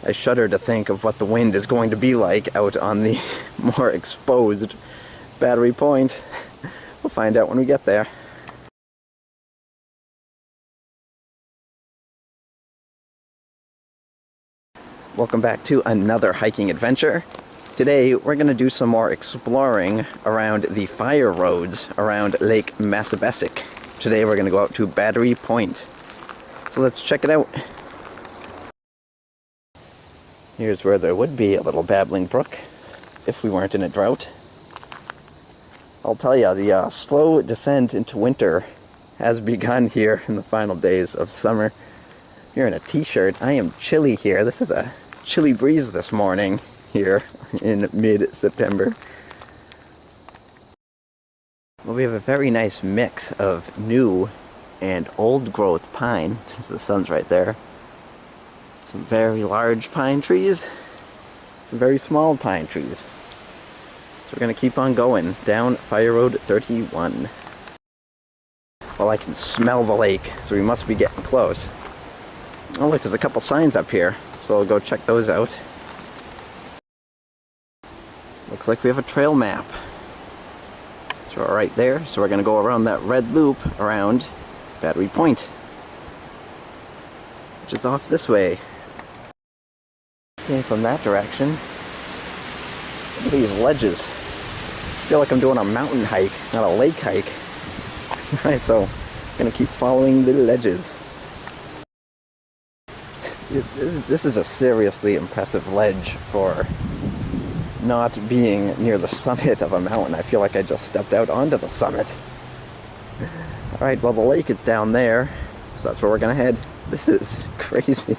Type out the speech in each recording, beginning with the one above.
I shudder to think of what the wind is going to be like out on the more exposed Battery Point. We'll find out when we get there. Welcome back to another hiking adventure. Today we're going to do some more exploring around the fire roads around Lake Massabesic. Today we're going to go out to Battery Point. So let's check it out. Here's where there would be a little babbling brook if we weren't in a drought. I'll tell you, the slow descent into winter has begun here in the final days of summer. If you're in a t-shirt, I am chilly here. This is a chilly breeze this morning here in mid-September. Well, we have a very nice mix of new and old growth pine. The sun's right there. Some very large pine trees, some very small pine trees. So we're going to keep on going down Fire Road 31. Well, I can smell the lake, so we must be getting close. Oh look, there's a couple signs up here, so I'll go check those out. Looks like we have a trail map. So we're right there, so we're going to go around that red loop around Battery Point, which is off this way. Came from that direction. Look at these ledges. I feel like I'm doing a mountain hike, not a lake hike. Alright, so I'm going to keep following the ledges. This is a seriously impressive ledge for not being near the summit of a mountain. I feel like I just stepped out onto the summit. Alright, well the lake is down there, so that's where we're going to head. This is crazy.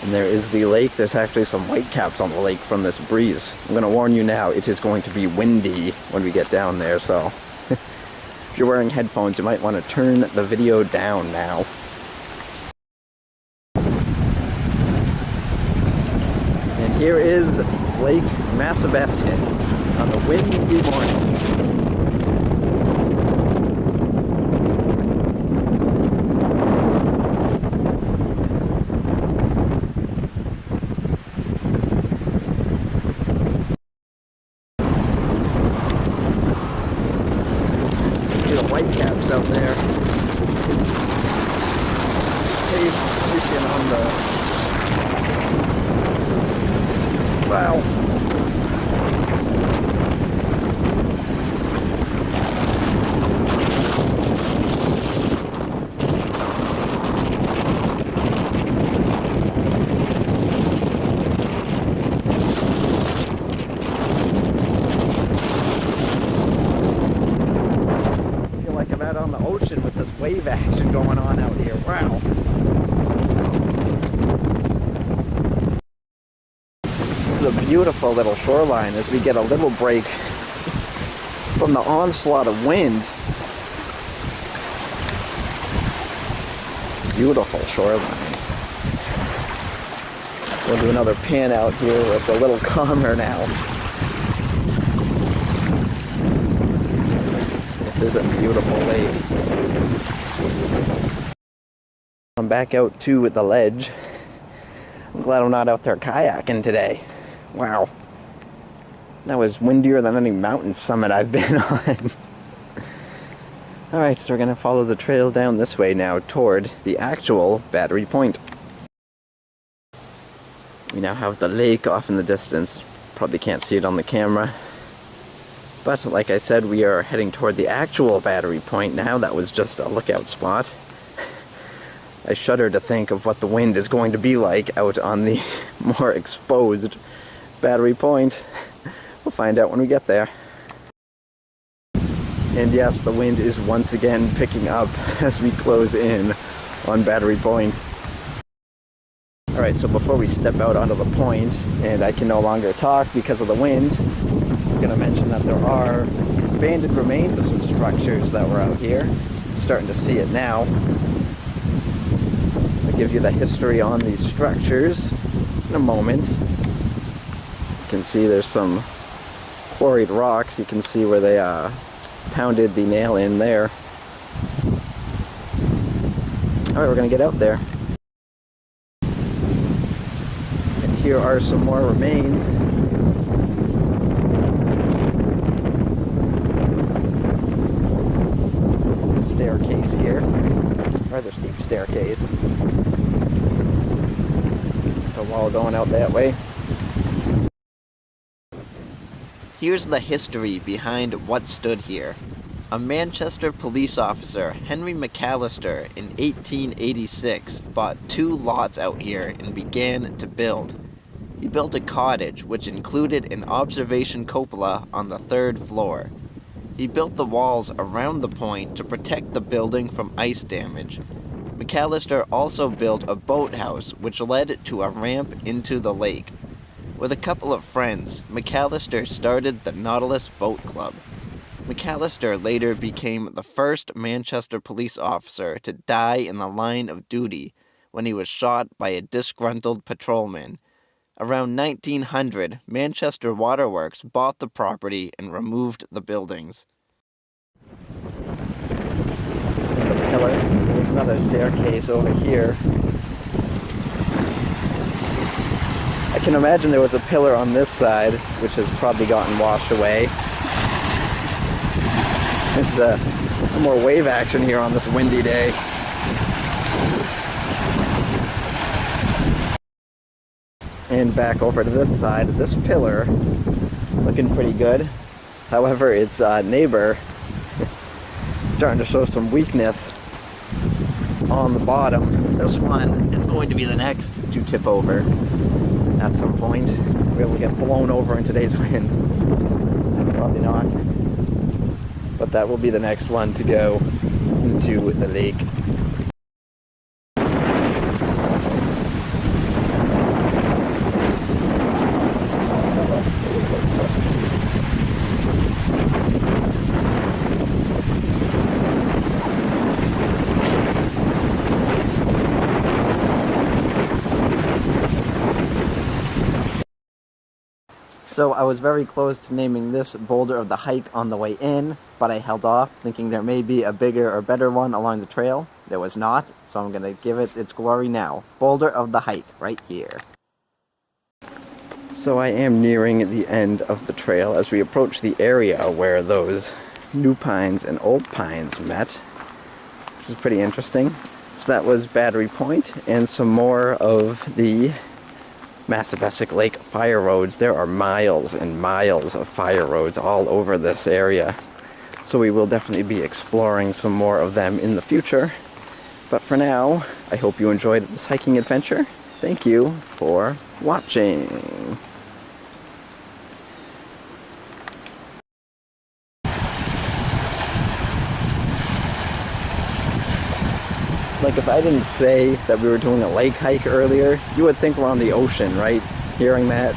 And there is the lake. There's actually some whitecaps on the lake from this breeze. I'm going to warn you now, it is going to be windy when we get down there, so if you're wearing headphones, you might want to turn the video down now. And here is Lake Massabesic on a windy morning. Whitecaps out there. Fishing on the... Wow. Out on the ocean with this wave action going on out here. Wow. This is a beautiful little shoreline as we get a little break from the onslaught of wind. Beautiful shoreline. We'll do another pan out here where it's a little calmer now. This is a beautiful lake. I'm back out to the ledge. I'm glad I'm not out there kayaking today. Wow. That was windier than any mountain summit I've been on. Alright, so we're going to follow the trail down this way now toward the actual Battery Point. We now have the lake off in the distance. Probably can't see it on the camera. But like I said, we are heading toward the actual Battery Point now. That was just a lookout spot. I shudder to think of what the wind is going to be like out on the more exposed Battery Point. We'll find out when we get there. And yes, the wind is once again picking up as we close in on Battery Point. Alright, so before we step out onto the point, and I can no longer talk because of the wind, I'm going to mention that there are abandoned remains of some structures that were out here. I'm starting to see it now. I'll give you the history on these structures in a moment. You can see there's some quarried rocks. You can see where they pounded the nail in there. Alright, we're going to get out there. here are some more remains. This is a staircase here. Rather steep staircase. A wall going out that way. Here's the history behind what stood here. A Manchester police officer, Henry McAllister, in 1886 bought 2 lots out here and began to build. He built a cottage which included an observation cupola on the 3rd floor. He built the walls around the point to protect the building from ice damage. McAllister also built a boathouse which led to a ramp into the lake. With a couple of friends, McAllister started the Nautilus Boat Club. McAllister later became the first Manchester police officer to die in the line of duty when he was shot by a disgruntled patrolman. Around 1900, Manchester Waterworks bought the property and removed the buildings. The pillar. There's another staircase over here. I can imagine there was a pillar on this side, which has probably gotten washed away. There's some more wave action here on this windy day. And back over to this side, this pillar, looking pretty good. However, its neighbor is starting to show some weakness on the bottom. This one is going to be the next to tip over at some point. We'll be able to get blown over in today's wind. Probably not. But that will be the next one to go into the lake. So I was very close to naming this Boulder of the Hike on the way in, but I held off, thinking there may be a bigger or better one along the trail. There was not, so I'm going to give it its glory now. Boulder of the Hike, right here. So I am nearing the end of the trail as we approach the area where those new pines and old pines met, which is pretty interesting. So that was Battery Point and some more of the Massabesic Lake fire roads. There are miles and miles of fire roads all over this area. So we will definitely be exploring some more of them in the future. But for now, I hope you enjoyed this hiking adventure. Thank you for watching. Like, if I didn't say that we were doing a lake hike earlier, you would think we're on the ocean, right? Hearing that.